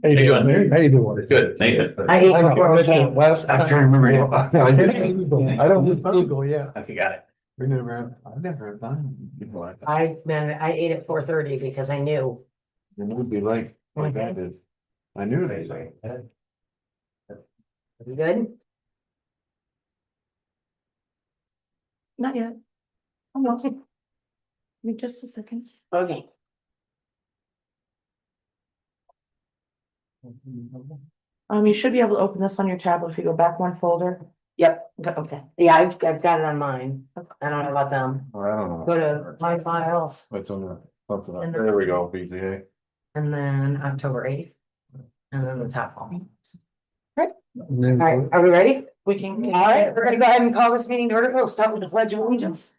How you doing? How you doing? Good, Nathan. I ate I know, before we Mr. came. West. I'm trying to remember you. I don't do Google, yeah. I forgot it. I've never done before. I ate at 4:30 because I knew. It would be like that is. I knew they like. You good? Not yet. I'm not. Give me just a second. Okay. You should be able to open this on your tablet if you go back one folder. Yep. Okay. Yeah, I've got it on mine. I don't know about them. I don't know. Go to my files What's on the, something And like, the- there we go, BZA. and then October 8th. And then the top one. And All then- right, are we ready? We can. All right, we're gonna go ahead and call this meeting to order. We'll start with the pledge of allegiance.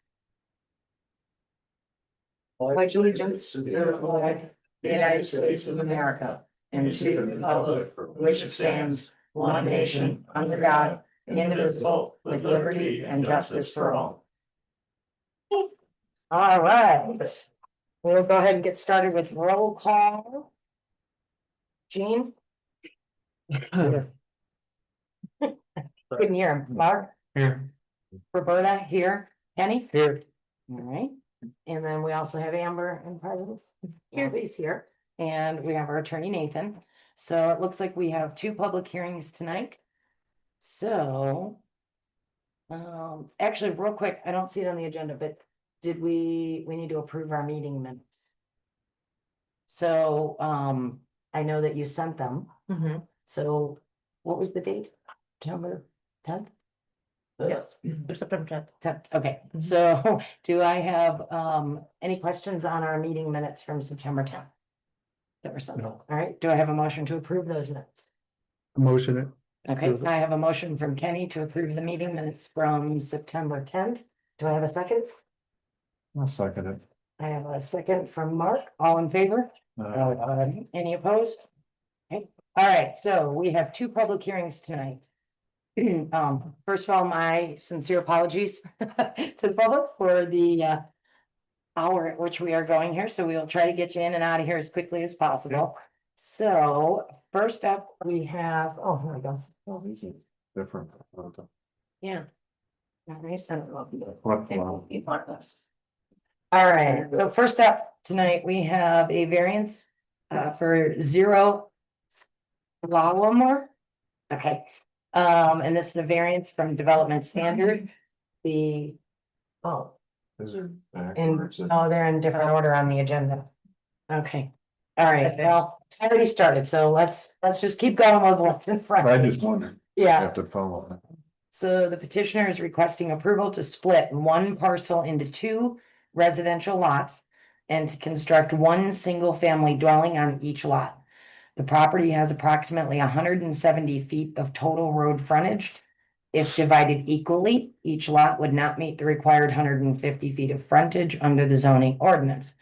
Pledge allegiance to the flag of the United States of America and to the republic for which it stands, one nation, under God, indivisible, with liberty and justice for all. All right, we'll go ahead and get started with roll call. Jean? Couldn't hear him. Mark? Here. Roberta here? Kenny? Here. All right, and then we also have Amber and Presidents. Abby's here, and we have our attorney Nathan. So it looks like we have two public hearings tonight. So. Actually, real quick, I don't see it on the agenda, but did we need to approve our meeting minutes? So, I know that you sent them, Mhm. so what was the date? September 10th? Yes, September 10th. Okay, Mhm. so do I have any questions on our meeting minutes from September 10th? That were sent. No. All right, do I have a motion to approve those minutes? Motion it. Okay, Approve it. I have a motion from Kenny to approve the meeting minutes from September 10th. Do I have a second? I'll second it. I have a second from Mark. All in favor? Any opposed? Okay, all right, so we have two public hearings tonight. First of all, my sincere apologies to the public for the hour at which we are going here, so we will try to get you in and out of here as quickly as possible. So first up, we have, oh, here we go. Oh, these are different. Yeah. All right, I don't know if you- What, maybe we'll need one of those. All right, so first up tonight, we have a variance for 0 Lawamore. Okay, and this is a variance from development standard. The, oh, Is it and, oh, they're in different order on the agenda. Okay, all right, well, I already started, so let's just keep going with what's in front. I just wondered, I Yeah. have to follow. So the petitioner is requesting approval to split one parcel into two residential lots and to construct one single-family dwelling on each lot. The property has approximately 170 feet of total road frontage. If divided equally, each lot would not meet the required 150 feet of frontage under the zoning ordinance.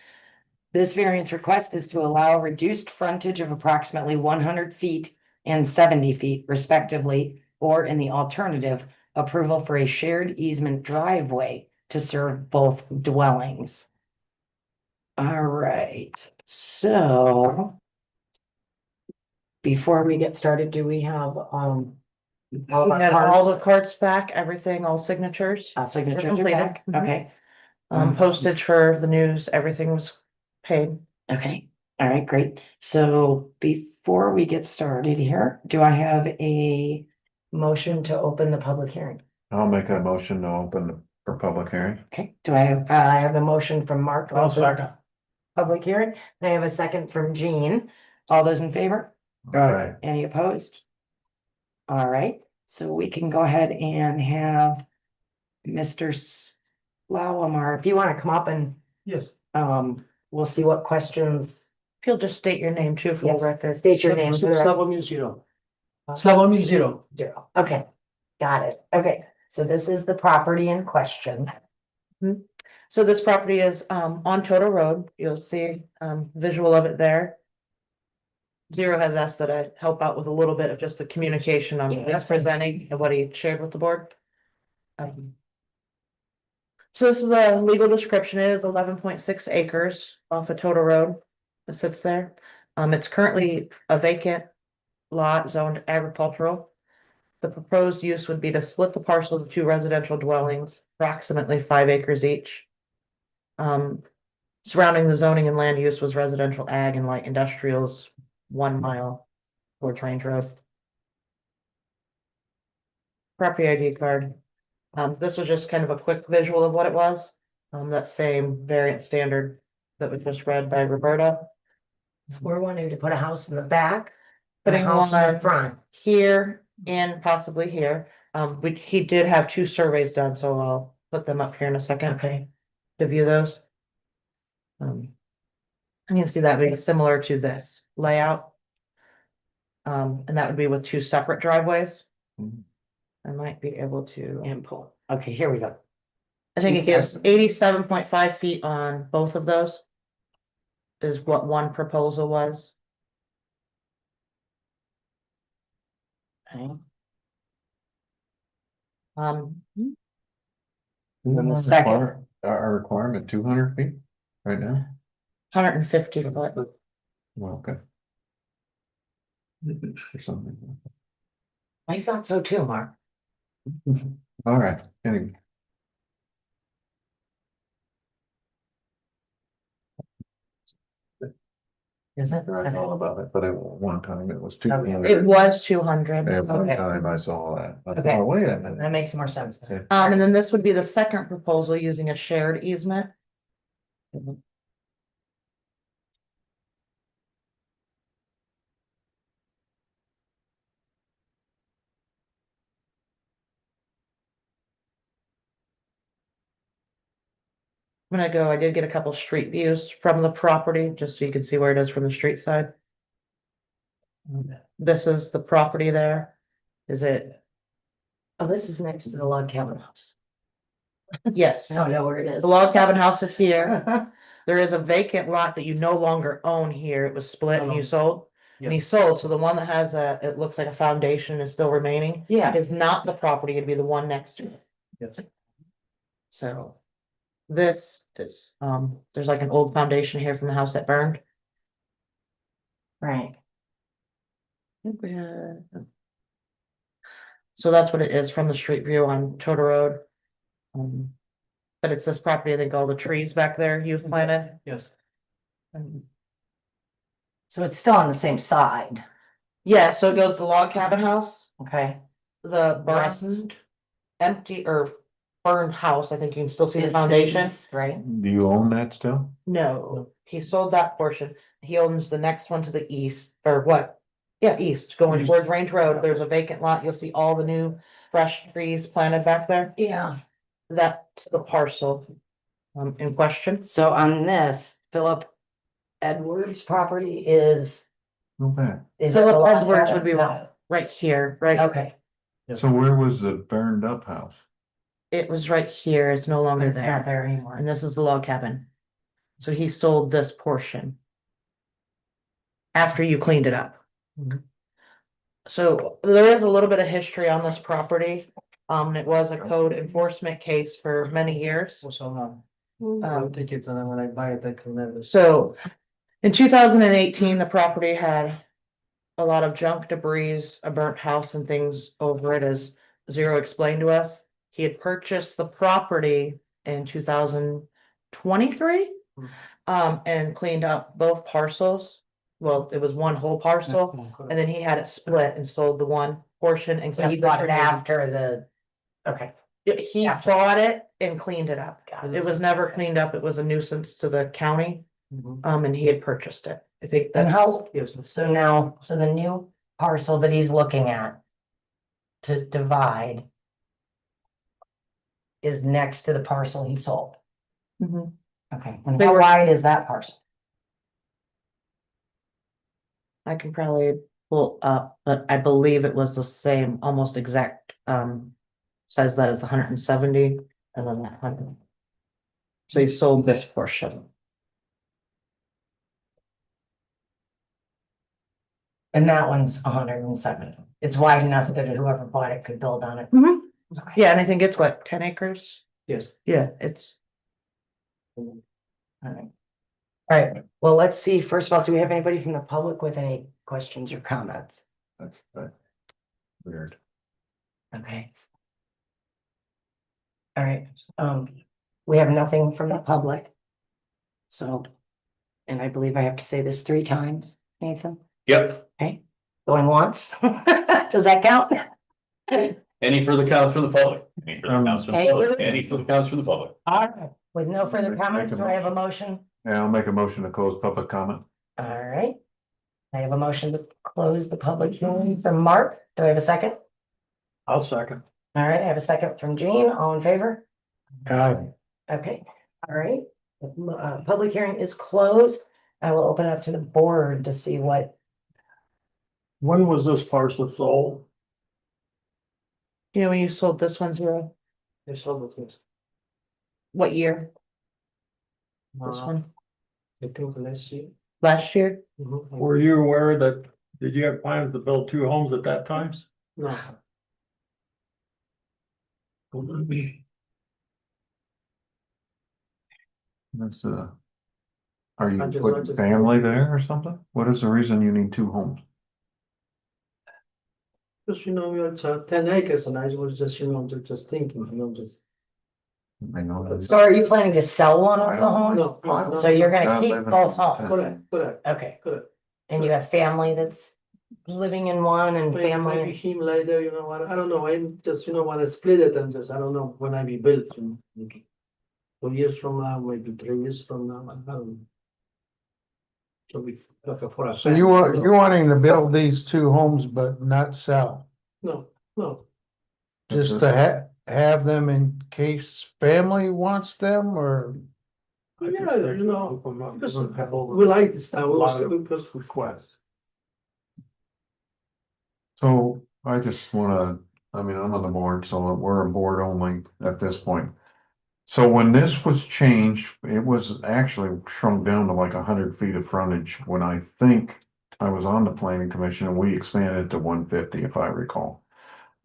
This variance request is to allow reduced frontage of approximately 100 feet and 70 feet respectively, or in the alternative, approval for a shared easement driveway to serve both dwellings. All right, so before we get started, do we have all We of our had all the cards? cards back, everything, all signatures. Signatures are completed. back? Mhm. Okay. Postage for the news, everything was paid. Okay, all right, great. So before we get started here, do I have a motion to open the public hearing? I'll make a motion to open for public hearing. Okay, do I have a motion from Mark? to open Public hearing. I have a second from Jean. All those in favor? All right. Any opposed? All right, so we can go ahead and have Mr. Slawamar, if you want to come up and Yes. we'll see what questions. If you'll just state your name too for the Yes, record. state your name. for the record. Slavomir Zero. Slavomir Zero. 0. Okay, got it. Okay, so this is the property in question. So this property is on Total Road. You'll see visual of it there. Zero has asked that I help out with a little bit of just the communication on Yeah, what that's he's fine. presenting and what he shared with the board. So this is a legal description. It is 11.6 acres off of Total Road. It sits there. It's currently a vacant lot zoned agricultural. The proposed use would be to split the parcel into two residential dwellings, approximately 5 acres each. Surrounding the zoning and land use was residential ag and light industrials, 1 mile towards Range Road. Property ID card. This was just kind of a quick visual of what it was. That same variant standard that was just read by Roberta. So we're wanting to put a house in the back, and a Putting house in the one front. here and possibly here. He did have 2 surveys done, so I'll put them up here in a second Okay, to view those. I'm gonna see that being similar to this layout. And that would be with 2 separate driveways. Mhm. I might be able to, and pull. Okay, here we go. I think two it gives separate. 87.5 feet on both of those. Is what one proposal was. Okay. Um, Isn't the our second. our requirement 200 feet right now? 150 foot. Well, okay. Or something. I thought so too, Mark. All right, anyway. Is it? I thought about it, but at one time it was Okay. 200. It was 200. At one Okay. time I saw that. I Okay. thought, wait a minute. That makes more sense then. And then this would be the second proposal using a shared easement. I'm gonna go, I did get a couple street views from the property, just so you can see where it is from the street side. This is the property there. Is it? Oh, this is next to the log cabin house. Yes. I don't know where it is. The log cabin house is here. There is a vacant lot that you no longer own here. It was split and you sold. And he sold, so the one that has a, it looks like a foundation is still remaining. Yeah. Is not the property, it'd be the one next to it. Yes. So. This is, there's like an old foundation here from the house that burned. Right. So that's what it is from the street view on Total Road. But it's this property, I think all the trees back there you've planted. Yes. So it's still on the same side. Yeah, so it goes to log cabin house, Okay. the West burned, empty or burned house, I think you can still see the is the foundation. east, right? Do you own that still? No, he sold that portion. He owns the next one to the east, or what? Yeah, east, going East. towards Range Road. There's a vacant lot. You'll see all the new fresh trees planted back there. Yeah. That's the parcel in question. So on this, Philip Edwards' property is. Okay. Is Philip it the log Edwards cabin? would be No. right here, right? Okay, So where was the burned up house? It was right here. It's no but longer it's not there. there anymore. And this is the log cabin. So he sold this portion. After you cleaned it up. Mhm. So there is a little bit of history on this property. It was a code enforcement case for many years. So, I don't think it's, and then when I buy it, I can never. So in 2018, the property had a lot of junk debris, a burnt house and things over it, as Zero explained to us. He had purchased the property in 2023 and cleaned up both parcels. Well, it was one whole parcel, and then he had it split and sold the one portion and. So he kept bought the it after the, okay, He after. bought it and cleaned it up. Got it. It was never cleaned up. It was a nuisance to the county, and he had purchased it. I think and that. how, so now, so the new parcel that he's looking at. To divide. Is next to the parcel he sold. Mhm. Okay, and They how were- wide is that parcel? I can probably pull up, but I believe it was the same, almost exact, size that is 170 and then that 100. So he sold this portion. And that one's 107. It's wide enough that whoever bought it could build on it. Okay. Yeah, and I think it's what, 10 acres? Yes. Yeah, it's, Alright. All right, well, let's see. First of all, do we have anybody from the public with any questions or comments? That's weird. Okay. All right, we have nothing from the public. So, and I believe I have to say this 3 times, Nathan, Yep. okay? Going once, does that count? Any further comments from the public? Any further comments from the Thank public? you. Any further comments from the public? All right, with no further Make- comments, make a do I have a motion? Yeah, I'll make a motion to close public comment. All right. I have a motion to close the public hearing from Mark. Do I have a second? I'll second. All right, I have a second from Jean. All in favor? Aye. Okay, all right. The public hearing is closed. I will open up to the board to see what, When was this parcel sold? You know, when you sold this one, Zero, They sold it, yes. what year? This Uh, one, I think last year. last year? Mhm. Were you aware that, did you have plans to build 2 homes at that time? No. That's are you I just- putting family there or something? What is the reason you need 2 homes? Just, it's 10 acres and I was just, just thinking, just. I know. so are you planning to sell one of the homes? No, no, So you're gonna Not keep living- both homes? Correct. Okay, Correct. and you have family that's living in one and Maybe family, him later, what, I don't know, I'm just, want to split it and just, I don't know, when I be built, maybe 2 years from now, maybe 3 years from now, I don't know. So we, like for a. So you're wanting to build these 2 homes but not sell, No, no, just to have them in case family wants them or? yeah, because We'll have we like this town, a lot of because. requests. So I just wanna, I mean, I'm on the board, so we're a board only at this point. So when this was changed, it was actually shrunk down to like 100 feet of frontage when I think I was on the planning commission and we expanded to 150, if I recall.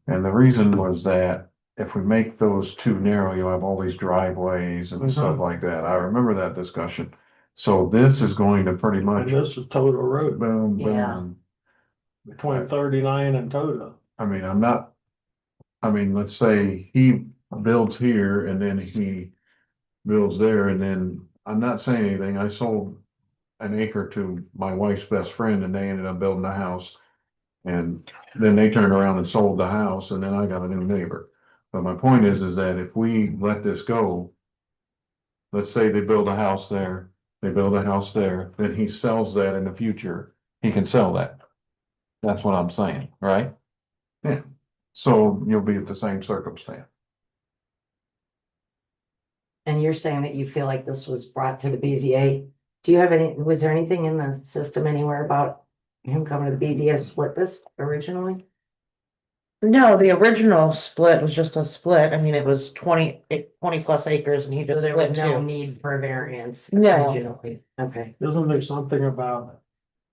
And the reason was that if we make those too narrow, you have all these driveways and stuff like that. I remember that discussion. So this is going to pretty And much this is total road boom, Yeah. boom. between 39 and Toda. I mean, let's say he builds here and then he builds there and then, I'm not saying anything, I sold an acre to my wife's best friend and they ended up building a house. And then they turned around and sold the house and then I got a new neighbor. But my point is that if we let this go, let's say they build a house there, they build a house there, then he sells that in the future, he can sell that. That's what I'm saying, right? Yeah, so you'll be at the same circumstance. and you're saying that you feel like this was brought to the BZA. Do you have was there anything in the system anywhere about him coming to the BZA to split this originally? No, the original split was just a split. I mean, it was 20 plus acres and he So just there was split no 2. need for a variance No. originally, okay. Isn't there something about,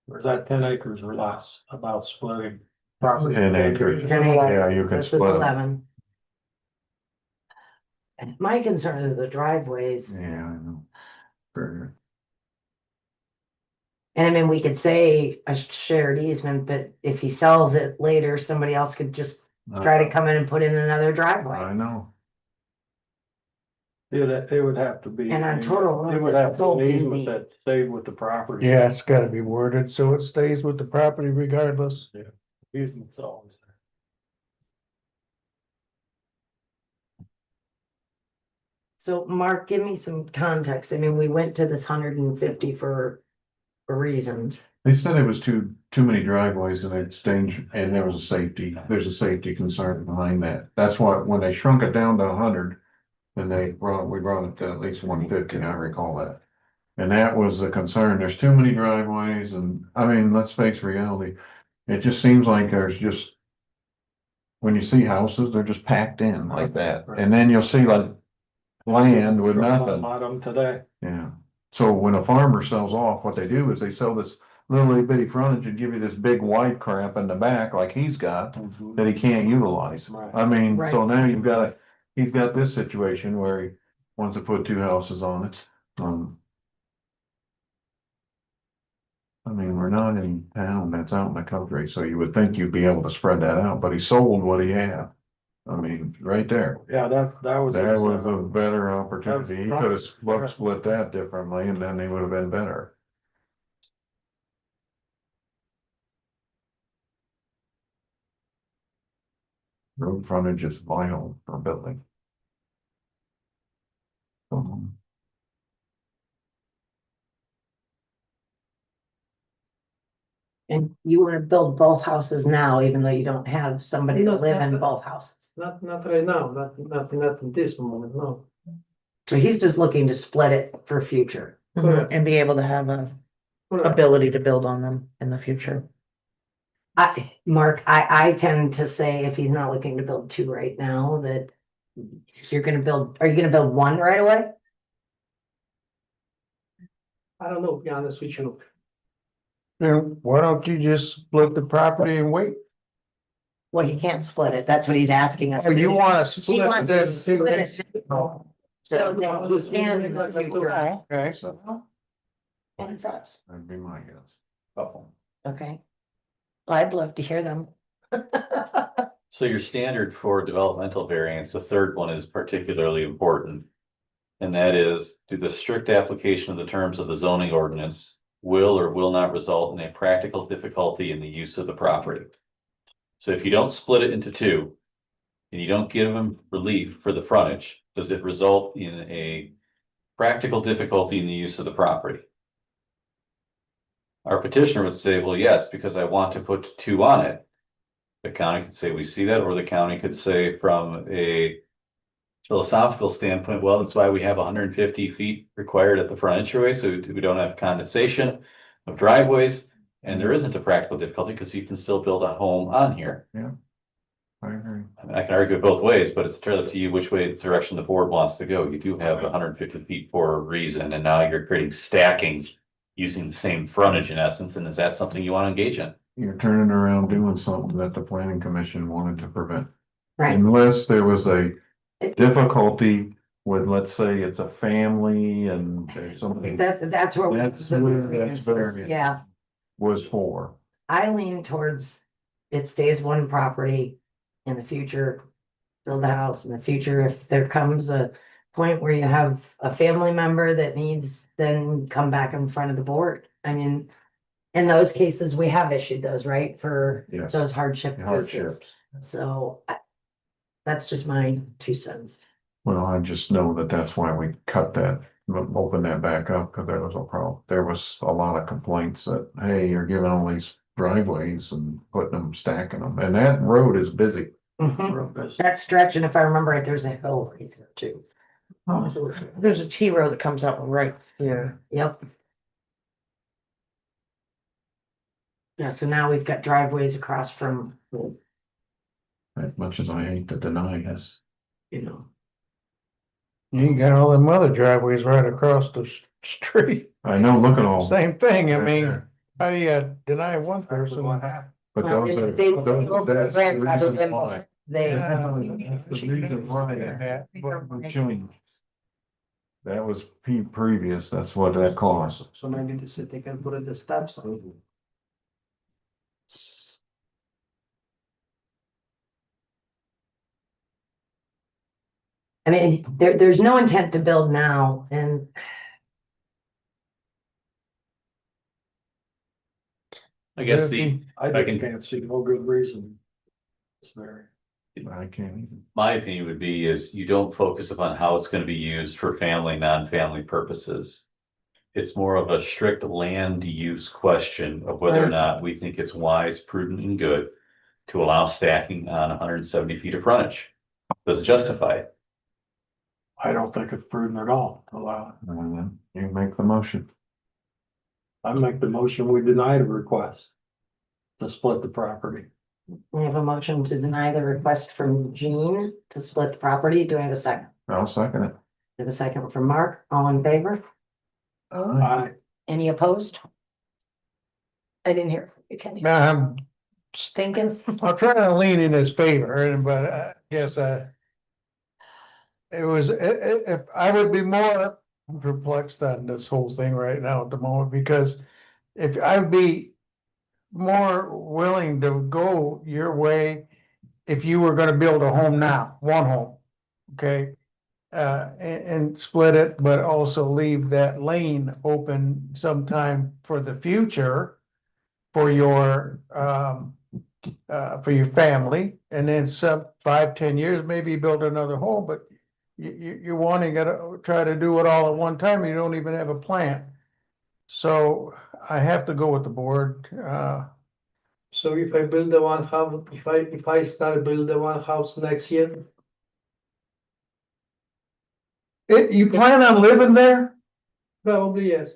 or is that 10 acres or less, about splitting property? 10 acres. 10 acres. Yeah, you can This is split 'em. 11. And my concern is the driveways, Yeah, I know. Sure. and I mean, we could say a shared easement, but if he sells it later, somebody else could just try to come in and put in another I driveway. know. It would have to be. And on total road, It would that's have to all be an easement BZ. that stayed with the property. Yeah, it's gotta be worded so it stays with the property regardless. Easement's always there. So Mark, give me some context. I mean, we went to this 150 for a reason. They said it was too many driveways and it's dangerous, and there's a safety concern behind that. That's why, when they shrunk it down to 100, then we brought it to at least 150, I recall that. And that was the concern. There's too many driveways and, I mean, let's face reality. It just seems like there's just, when you see houses, they're just packed in like that. And then you'll see like land with nothing. On them today. Yeah, so when a farmer sells off, what they do is they sell this little bitty frontage and give you this big wide crap in the back like he's got that he can't utilize. Right. I mean, Right. so now he's got this situation where he wants to put 2 houses on it. I mean, we're not in town, that's out in the country, so you would think you'd be able to spread that out, but he sold what he had. I mean, right there. Yeah, that was. That was a better That opportunity. He was could have split that differently and then they would have been better. Road frontage is vital for building. Um, And you wanna build both houses now, even though you don't have somebody to No, live in no, both houses. Not right now, not in this moment, no. So he's just looking to split it for future. Correct. And be able to have a Correct. ability to build on them in the future. I tend to say if he's not looking to build two right now, that you're gonna build, are you gonna build one right away? I don't know, to be honest with you. Then why don't you just split the property and wait? Well, he can't split it. That's what he's asking us. Or to you do. wanna He split wants to this? split it. So that he can in the future. Okay, So Any thoughts? that'd be my guess. Couple. Okay. Well, I'd love to hear them. So your standard for developmental variance, the third one is particularly important. And that is, do the strict application of the terms of the zoning ordinance will or will not result in a practical difficulty in the use of the property? So if you don't split it into two, and you don't give them relief for the frontage, does it result in a practical difficulty in the use of the property? Our petitioner would say, well, yes, because I want to put two on it. The county could say, we see that, or the county could say from a philosophical standpoint, well, that's why we have 150 feet required at the front entryway, so we don't have condensation of driveways. And there isn't a practical difficulty because you can still build a home on here. I agree. I mean, I can argue it both ways, but it's entirely up to you which way, the direction the board wants to go. You do have 150 feet for a reason, and now you're creating stacking using the same frontage in essence, and is that something you want to engage in? You're turning around doing something that the planning commission wanted to prevent. Right. Unless there was a difficulty with, let's say, it's a family and there's something That's where. That's where that's variance. Yeah, was for. I lean towards it stays one property in the future. Build a house in the future. If there comes a point where you have a family member that needs, then come back in front of the board. I mean, in those cases, we have issued those, right, for Yes. those hardship Hardships. cases. So that's just my 2 cents. Well, I just know that that's why we cut that, open that back up, because there was a problem. There was a lot of complaints that, hey, you're giving all these driveways and putting them, stacking them, and that road is busy. Mhm. That stretch, and if I remember right, there's a hill right there too. There's a T road that comes out right here. Yep. Yeah, so now we've got driveways across from, As much as I hate to deny this. you know. you got all them other driveways right across the street. I know, look at all. Same thing, I Right mean, there. how do you deny one person? But Well, those are, they- that's the grandfather reason them why. They. That's the reason why. We're chewing. That was previous, that's what that cost. So maybe the city can put in the steps on. I mean, there's no intent to build now, and I guess the, I I can- can't see no good reason. It's very. I can't even. my opinion would be is you don't focus upon how it's going to be used for family, non-family purposes. It's more of a strict land use question of whether or Right. not we think it's wise, prudent, and good to allow stacking on 170 feet of frontage. Does it justify it? I don't think it's prudent at all to allow it. You make the motion. I make the motion, we deny the request. To split the property. we have a motion to deny the request from Jean to split the property. Do I have a second? I'll second it. I have a second from Mark. All in favor? I, Any opposed? I didn't hear from you, Kenny. I'm Thinking? trying to lean in his favor, but I guess it was, if I would be more perplexed on this whole thing right now at the moment, because if I'd be more willing to go your way if you were gonna build a home now, one home, okay? And split it, but also leave that lane open sometime for the future for your family, and then some 5, 10 years, maybe build another home, but you're wanting to try to do it all at one time, and you don't even have a plan. So I have to go with the board, So if I build the one house, if I start build the one house next year, you plan on living there? probably yes.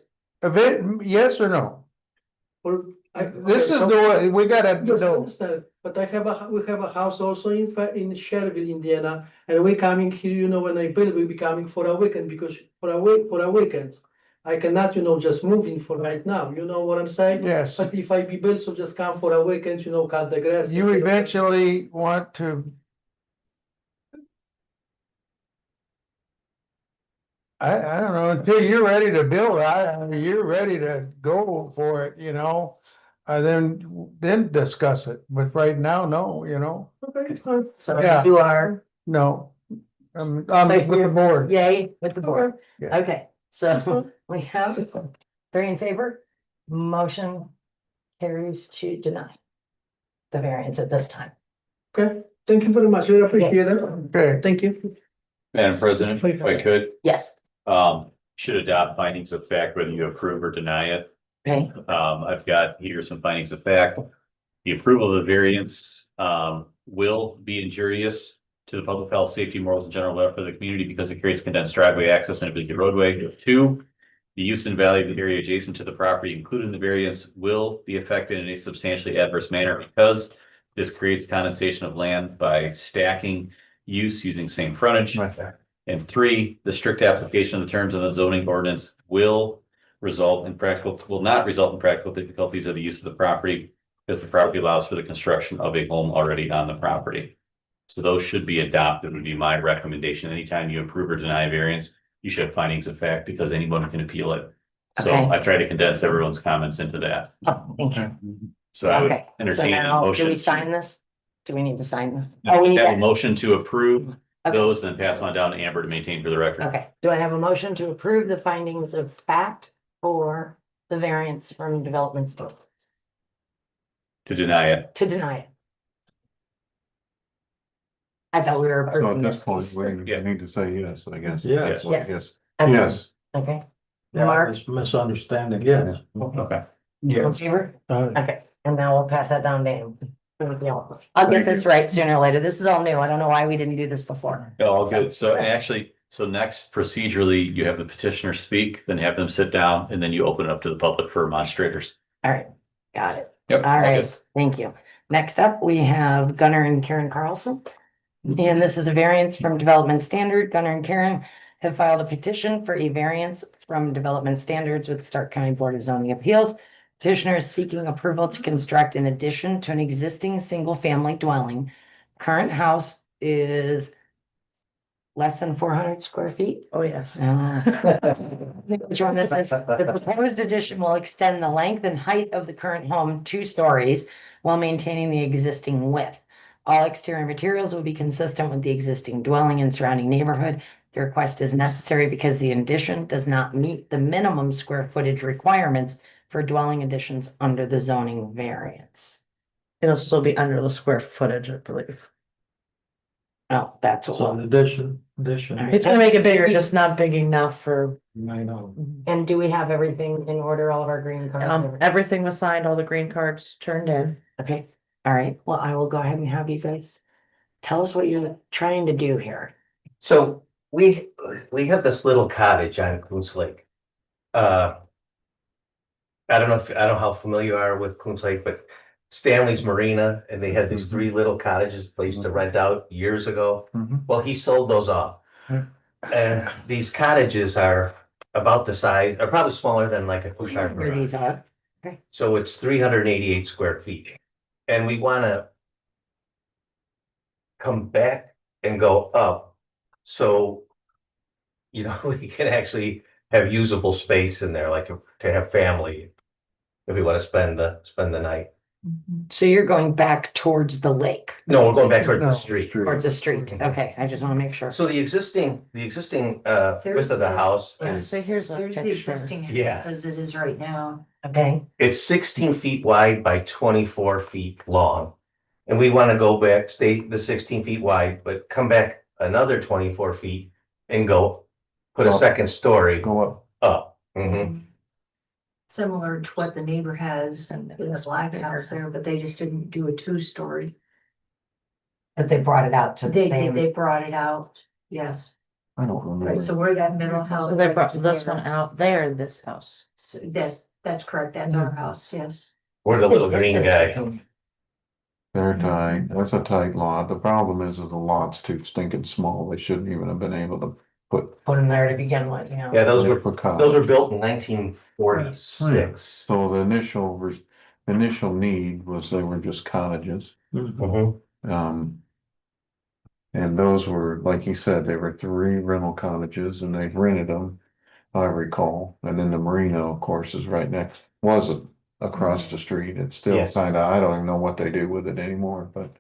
Yes or no? Or This is the way, we gotta Yes, I know. understand, but we have a house also in Sherville, Indiana, and we coming here, when I build, we be coming for a weekend, because for a weekend. I cannot, just move in for right now, you know what I'm saying? Yes, But if I be built, so just come for a weekend, cut the grass. you eventually want to. I don't know, until you're ready to build, you're ready to go for it, then discuss it, but right now, no, Okay, it's fine. So Yeah. you are no. I'm So with the you're- board. yay with the board. Yeah. Okay, so we have 3 in favor. Motion carries to deny the variance at this time. Okay, thank you very much, I appreciate it. Okay, Thank you. Madam President, if I could, Yes, should adopt findings of fact whether you approve or deny it. okay, I've got here some findings of fact. The approval of the variance, will be injurious to the public health, safety, morals, and general welfare of the community because it creates condensed driveway access and a busy roadway. 2, the use and value of the area adjacent to the property, including the variance, will be affected in a substantially adverse manner because this creates condensation of land by stacking use using same frontage. And 3, the strict application of the terms of the zoning ordinance will not result in practical difficulties of the use of the property because the property allows for the construction of a home already on the property. So those should be adopted, would be my recommendation. Anytime you approve or deny a variance, you should have findings of fact because anyone can appeal it. So Okay. I try to condense everyone's comments into that. oh, thank you. So I would Okay, so entertain a now, do motion. we sign this? Do we need to sign this? Have Oh, we need a to, motion to approve Okay. those, then pass on down to Amber to maintain for the record. okay, do I have a motion to approve the findings of fact for the variance from development standards? To deny it. To deny it. I thought we were So approving at this this point, piece. we Yeah. need to say yes, I guess. Yes. Yes. Yes, Okay, yes. Okay, Yeah, Mark? it's misunderstanding, yes. Okay. in favor? Uh, Okay, and now we'll pass that down to him. I'll get this right sooner or later. This is all new. I don't know why we didn't do this before. Yeah, all good. So actually, so next procedurally, you have the petitioner speak, then have them sit down, and then you open it up to the public for demonstrators. All right, got it. Yep. All right, thank you. Next up, we have Gunnar and Karen Carlson. And this is a variance from development standard. Gunnar and Karen have filed a petition for a variance from development standards with Stark County Board of Zoning Appeals. Petitioner is seeking approval to construct an addition to an existing single-family dwelling. Current house is less than 400 square feet. Oh, yes. Which one this is? The proposed addition will extend the length and height of the current home 2 stories while maintaining the existing width. All exterior materials will be consistent with the existing dwelling and surrounding neighborhood. The request is necessary because the addition does not meet the minimum square footage requirements for dwelling additions under the zoning variance. It'll still be under the square footage, I believe. Oh, that's So all. addition. It's gonna make it bigger, just not big enough for, I know. And do we have everything in order, all of our green cards? everything was signed, all the green cards turned in. Okay, all right. Well, I will go ahead and have you guys tell us what you're trying to do here. So we have this little cottage on Coons Lake. I don't know how familiar you are with Coons Lake, but Stanley's Marina, and they had these 3 little cottages they used to rent out years ago. Mhm. Well, he sold those off. Yeah. And these cottages are about the size, are probably smaller than like a I know two-car where garage. these are. So it's 388 square feet. And we wanna come back and go up, so we can actually have usable space in there, like to have family. if we want to spend the night. So you're going back towards the lake, No, we're going back towards No. the street. towards the street. Okay, I just want to make sure. So the existing width There's of the the- house Yeah, is, so here's a There's the picture. existing Yeah. as it is right now. Okay, it's 16 feet wide by 24 feet long. And we want to go back, stay the 16 feet wide, but come back another 24 feet and put a Up. second story Go up. up. Mhm. Similar to what the neighbor has in the black house there, but they just didn't do a 2-story. but they brought it out to the same. They brought it out, yes. I don't remember. Right, so we're that middle house. So they right brought to this there. one out there, this house. So that's correct, that's our house, yes. We're the little green guy. They're tight. That's a tight lot. The problem is the lot's too stinking small. They shouldn't even have been able to put. Put them there to begin with, you know. Yeah, those were cottage. built in 1946. So the initial need was they were just cottages. Mhm. And those were, like you said, they were 3 rental cottages and they rented them, I recall. And then the marina, of course, is right next, wasn't across the street. It's still Yes. kind of, I don't even know what they do with it anymore, but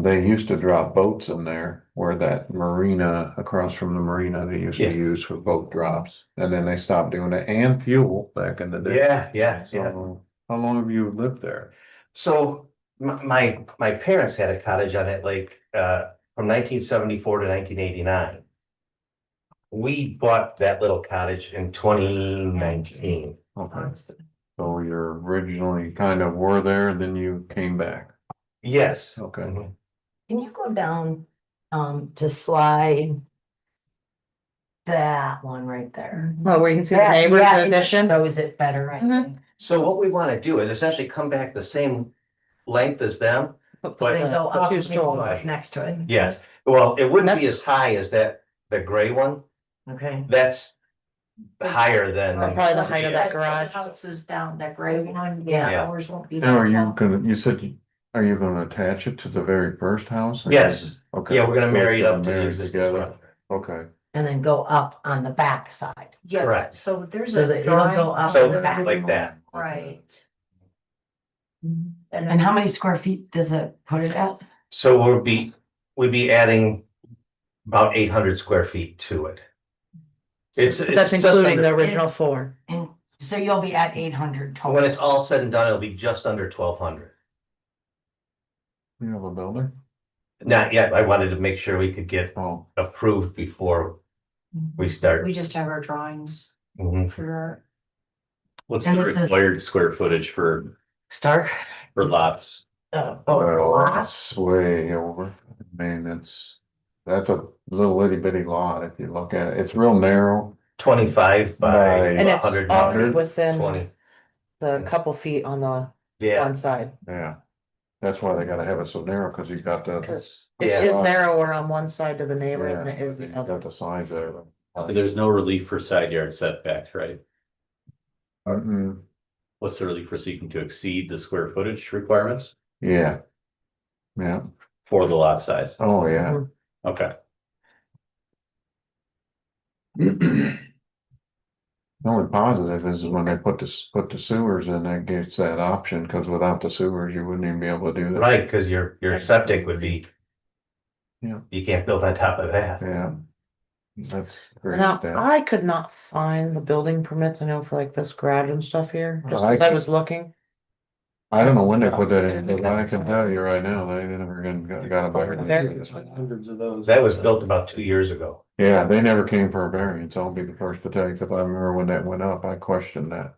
they used to drop boats in there where that marina, across from the marina, they used to Yes. use for boat drops. And then they stopped doing it and fuel back in the day. Yeah. So how long have you lived there? So my parents had a cottage on it like from 1974 to 1989. We bought that little cottage in 2019. Okay. So you're originally kind of were there and then you came back. Yes. Okay. Mhm. Can you go down, to slide that one right there? Well, where you can see the Yeah, neighbor's yeah, it just addition. shows it better, I Mhm. think. So what we want to do is essentially come back the same length as them. But But- Then go the up, two maybe story. what's next to it. Yes. Well, it wouldn't be That's- as high as the gray one. Okay. That's higher than. Probably the height of that The garage. house is down, that gray one, Yeah. yeah, ours won't be. Now, that are you tall. gonna, you said, are you gonna attach it to the very first house? or- Yes. Okay. Yeah, we're gonna So marry it it's up to the married existing together. one. Okay. And then go up on the back side. Yes, Correct. so there's So a that it'll go drawing. up So in the back. like that. Right. And how many square feet does it put it at? So we'd be adding about 800 square feet to it. It's That's just including the under- original 4. And so you'll be at 800 total. When it's all said and done, it'll be just under 1,200. You have a builder? Not yet. I wanted to make sure we could get Oh, approved before we start. We just have our drawings Mhm. for our. What's And the this is- required square footage for Stark. lots? Oh, well, lots. that's way over. I mean, that's a little itty bitty lot if you look at it. It's real narrow. 25 by Right. And it's 100. already within 20. the couple feet on the Yeah. one side. Yeah. That's why they gotta have it so narrow, cause you've got the. Cause it Yeah. is narrower on one side to the neighbor than it is the You've other. got the size there. So there's no relief for side yard setbacks, right? Mm-mm. What's the relief for seeking to exceed the square footage requirements Yeah. Yeah. for the lot size? Oh, yeah. Okay, The only positive is when they put the sewers in, that gives that option, cause without the sewers, you wouldn't even be able to do that. Right, because your septic would be. Yeah. You can't build on top of that. Yeah. That's great. Now, that. I could not find the building permits, I know for like this garage and stuff here, just I as I could- was looking. I don't know when they put that in, but I can tell you right now, they never got a variance. Hundreds of those. That was built about 2 years ago. Yeah, they never came for a variance. I'll be the first to tell you, because I remember when that went up, I questioned that.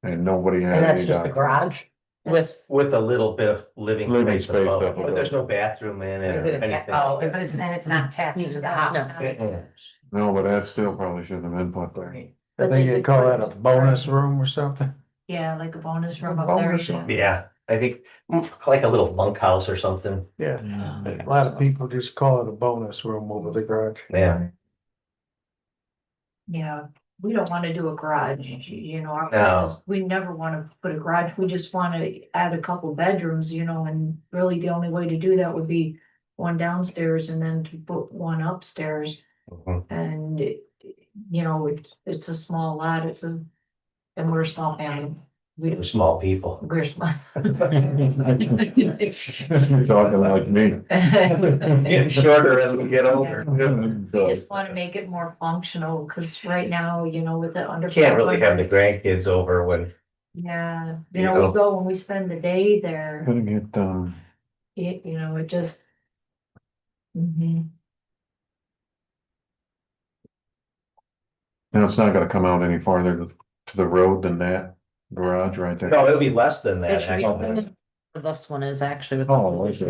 And nobody had And that's any just the doubt. garage? With, With a little bit of living Living space space above, up but there's no bathroom in it Is or it, anything. oh, but it's not attached to the house. Mm. No, but that still probably shouldn't have been put there. I But think they you did call put that a it- bonus room or something. Yeah, like a bonus room up Bonus there. room. Yeah, I think like a little bunkhouse or something. Yeah, a lot of people just call it a bonus room over the garage. Yeah. Yeah, we don't want to do a garage, you know, our No. plan is, we never want to put a garage, we just want to add a couple bedrooms, you know, and really the only way to do that would be one downstairs and then to put one upstairs, Mhm. and you know, it's a small lot, And we're a small family. We're small people. We're small. You're talking like me. Getting shorter as we get older. We just wanna make it more functional, cause right now, you know, with the under. Can't really have the grandkids over when, Yeah, You you know, know. we go and we spend the day there, Gonna get, you know, it just. Mhm. now it's not gonna come out any farther to the road than that garage right there. no, it'll be less than It that. should be, actually. this one is actually. with- Oh, okay.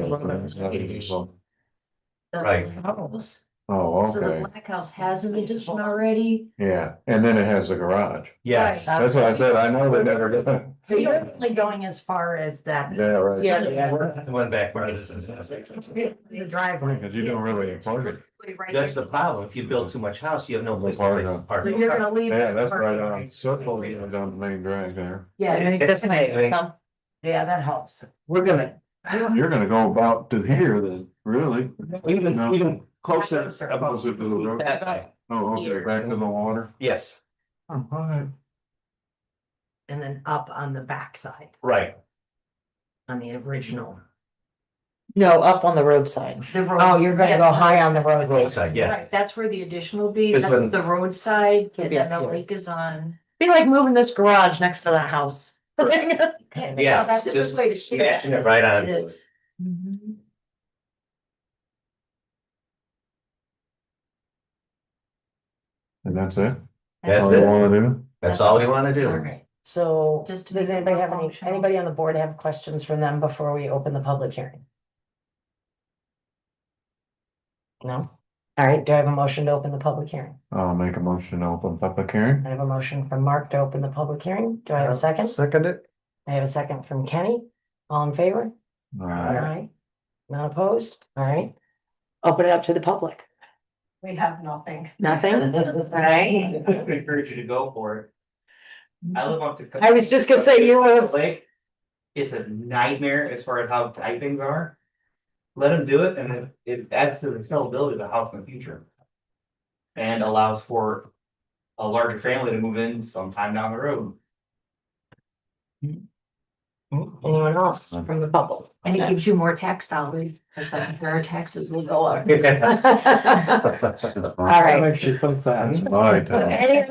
The Right. house. Oh, So the okay, black house has an addition already. yeah, and then it has the garage. Yes. That's what I said, I know they never did that. So you're really going as far as that. Yeah, right. Yeah. Went back. Right. The driveway. Cause you don't really park it. That's the problem. If you build too much house, you have no place to park. So you're gonna leave. Yeah, that's right parking on Circle, you know, down the main drag there. I Yeah, think this may come. yeah, that helps. We're gonna, You're gonna go about to here then, really? No. even closer. Closer to the road. That way. Oh, okay, back to the water. Yes, Alright. And then up on the backside, right. on the original. No, up on the roadside. The road. Oh, you're gonna go high on the road. Roadside, yeah. Right, that's where the addition will be, It's that's when- the roadside, and Yeah, then the yeah. lake is on. Be like moving this garage next to that house. Yeah, That's a good just way to see it. smashing it right on. It is. Mhm. And that's it? That's All you it. wanna do? That's all we wanna All do. right, so Just to does make it anybody more have any, functional. anybody on the board have questions for them before we open the public hearing? No? All right, do I have a motion to open the public hearing? I'll make a motion to open public hearing. I have a motion from Mark to open the public hearing. Do I have a second? Second it? I have a second from Kenny. All in favor? Alright, Aye. Not opposed? All right. Open it up to the public. We have nothing. Nothing? All right. I would encourage you to go for it. I live up to. I was just gonna say you were, Lake. It's a nightmare as far as how tight things are. Let them do it, and it adds to the sellability of the house in the future. And allows for a larger family to move in sometime down the road. anyone else from the public? And it gives you more tax dollars, because our taxes will go up. All right. Makes you think that. alright, Any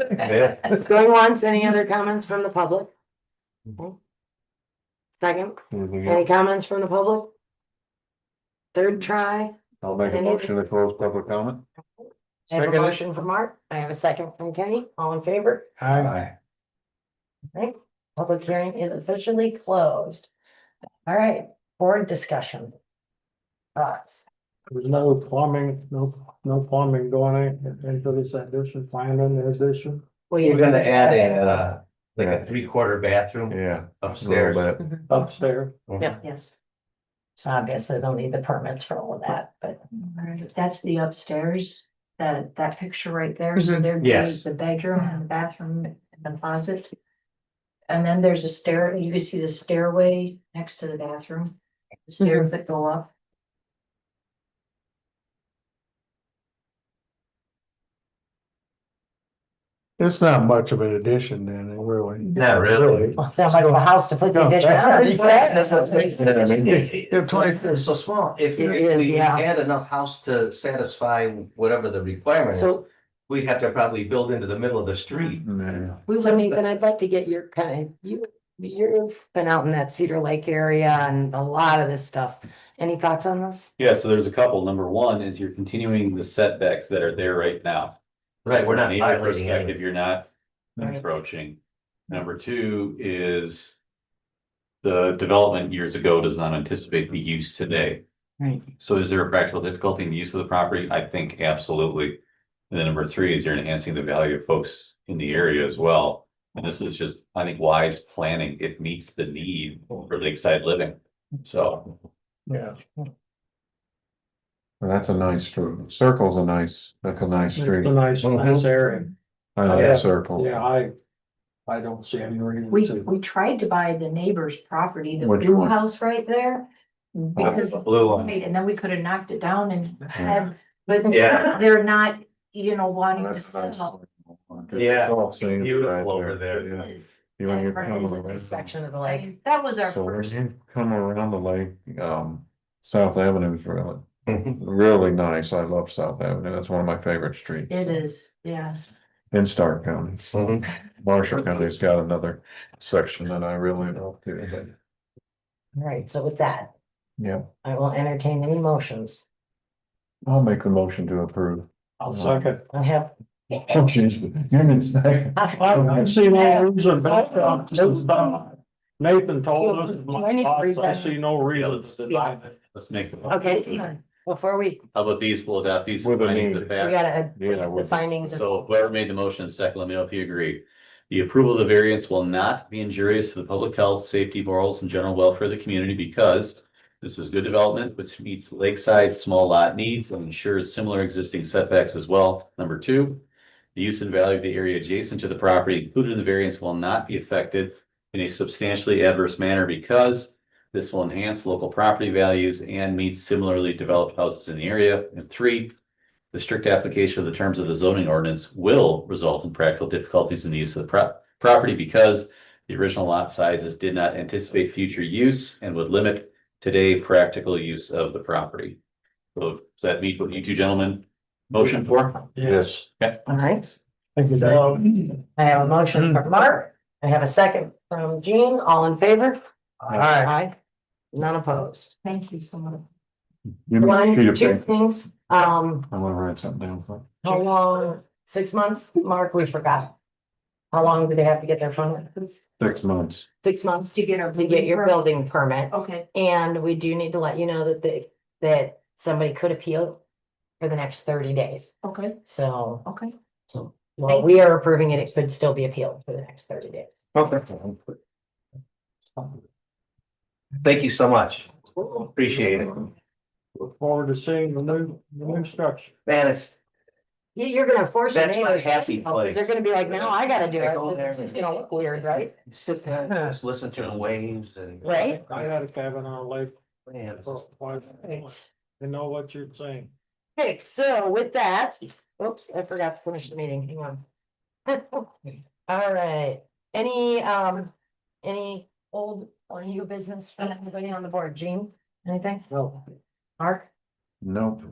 other- Going once, any other comments from the public? Second, any comments from the public? Third try, I'll make a motion to close public comment. I have a Second. motion from Mark, I have a second from Kenny, all in favor? Aye. Right, public hearing is officially closed. All right, board discussion. Thoughts? There's no plumbing, no plumbing going into this addition, planning this addition. Well, We're gonna add like a 3/4 bathroom Yeah. A upstairs. little bit. Upstairs. Yeah, yes. So obviously they'll need the permits for all of that, but Right, that's the upstairs, that picture right there, so there'd be Yes. the bedroom and the bathroom and the closet. And then there's a stair, you can see the stairway next to the bathroom, the stairs that go up. It's not much of an addition then, really. Not really. well, it sounds like a house to put the addition on. It's so small. If It is, we yeah. had enough house to satisfy whatever the requirement is, So, we'd have to probably build into the middle of the street. Yeah. so Nathan, I'd like to get your kind of, you've been out in that Cedar Lake area and a lot of this stuff. Any thoughts on this? Yeah, so there's a couple. Number one is you're continuing the setbacks that are there right now. Right, we're not From a neighbor violating any. perspective, you're not Right. encroaching. Number two is the development years ago does not anticipate the use today. Right. So is there a practical difficulty in the use of the property? I think absolutely. And then number three is you're enhancing the value of folks in the area as well. And this is just, I think, wise planning. It meets the need for lakeside living. So Yeah. Well, that's a nice street. Circle's that's a nice It's street. a nice area. I like Yeah. Circle. Yeah, I don't see any reason We to. tried to buy the neighbor's property, the Which blue one? house right there. Because, The blue one. right, and then we could have knocked it down and had, but Yeah. they're not, you know, wanting to That's a nice sell. one. Yeah. It's all same Beautiful right over there. Yeah. Is, You want your Is it camera this around. section of the lake. That was our So when first. you come around the lake, South Avenue is really, Mhm. really nice. I love South Avenue. That's one of my favorite streets It is, yes. in Stark County. Mhm. Marshall County's got another section that I really love too. but, All right, so with that, Yeah, I will entertain any motions. I'll make the motion to approve. I'll second. I have. Oh, jeez, you're in second. I see no reason, but, Nathan told us, Do I need to read I that? see no reason to deny it. Let's make. the- Okay, before we, How about these? We'll adopt these With a findings need. of we fact. gotta, Yeah, the with- findings of. So whoever made the motion second, let me know if you agree. The approval of the variance will not be injurious to the public health, safety, morals, and general welfare of the community because this is good development which meets lakeside small lot needs and ensures similar existing setbacks as well. Number two, the use and value of the area adjacent to the property included in the variance will not be affected in a substantially adverse manner because this will enhance local property values and meet similarly developed houses in the area. And three, the strict application of the terms of the zoning ordinance will result in practical difficulties in the use of the property because the original lot sizes did not anticipate future use and would limit today practical use of the property. So does that meet what you two gentlemen motion for? Yes. All right, Thank you, so I have a motion from Mark. I have a second from Jean. All in favor? Aye. None opposed. Thank you so much. Give me a sheet One, of two paper. things, I'm gonna write something down. how long, 6 months, Mark, we forgot. How long do they have to get their permit? 6 months. 6 months To get our. to get your building permit. Okay, And we do need to let you know that somebody could appeal for the next 30 days. okay, So, okay. while we are approving it, it could still be appealed for the next 30 days. Okay. Thank you so much. Appreciate it. Look forward to seeing the new structure. Man, it's, You're gonna force your That's my neighbors. happy Because they're place. gonna be like, now I gotta do I go it. there It's just and- gonna look weird, right? sit there, just listen to the waves and. Right? I had a cabin on a lake. Man, it's for just- quite- Right. I know what you're saying. Okay, so with that, oops, I forgot to finish the meeting, hang on. All right, any old or new business from anybody on the board? Jean, anything? No. Mark, Nope.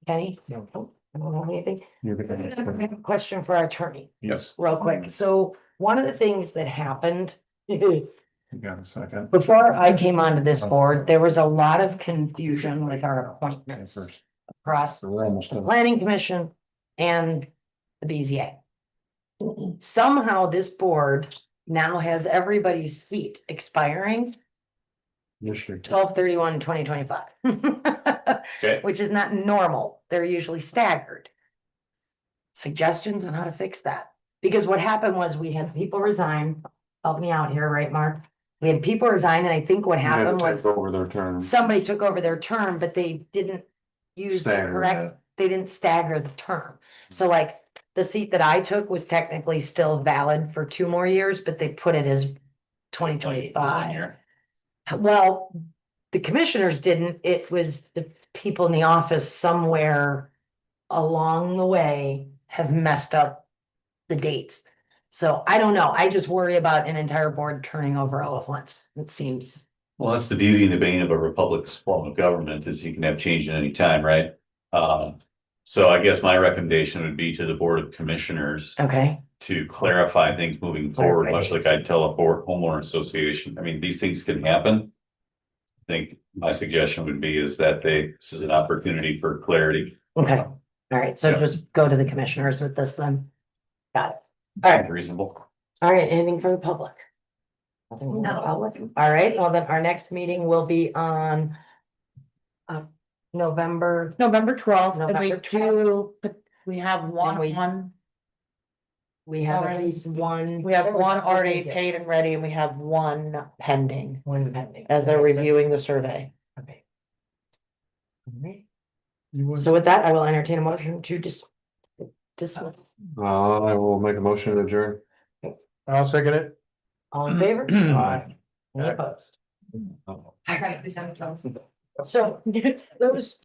Kenny? No. I don't have anything. You I can- have a question for our attorney, Yes, real quick. So one of the things that happened you got a second. before I came onto this board, there was a lot of confusion with our appointments across We're almost the done. planning commission and the BZA. Somehow this board now has everybody's seat expiring Yes, you're- 12/31/2025. Okay. Which is not normal. They're usually staggered. Suggestions on how to fix that? Because what happened was we had people resign. Help me out here, right, Mark? We had people resign and I think what You had to happened take was over their term. somebody took over their term, but they didn't use the Stagger correct, that. they didn't stagger the term. So like the seat that I took was technically still valid for 2 more years, but they put it as 2025. Well, the commissioners didn't, it was the people in the office somewhere along the way have messed up the dates. So I don't know, I just worry about an entire board turning over all at once, it seems. Well, that's the beauty and the bane of a republic's form of government is you can have change at any time, right? So I guess my recommendation would be to the Board of Commissioners Okay, to clarify things moving forward, much like I tell a board homeowner association. I mean, these things can happen. I think my suggestion would be is that this is an opportunity for clarity. okay, all right, so Yeah. just go to the commissioners with this then. Got it. All right, Reasonable. all right, anything for the public? Nothing from the No. public? All right, well then our next meeting will be on November 12th, and we November 12th. do, but we have And one, we have at Already. least one. we have one already Okay. paid and ready, and we have one pending, One pending. as they're Okay, so- reviewing the survey. Okay. All right. So with that, I will entertain a motion to dismiss. I will make a motion to adjourn. I'll second it. All in favor? Aye. Any opposed? All right. So those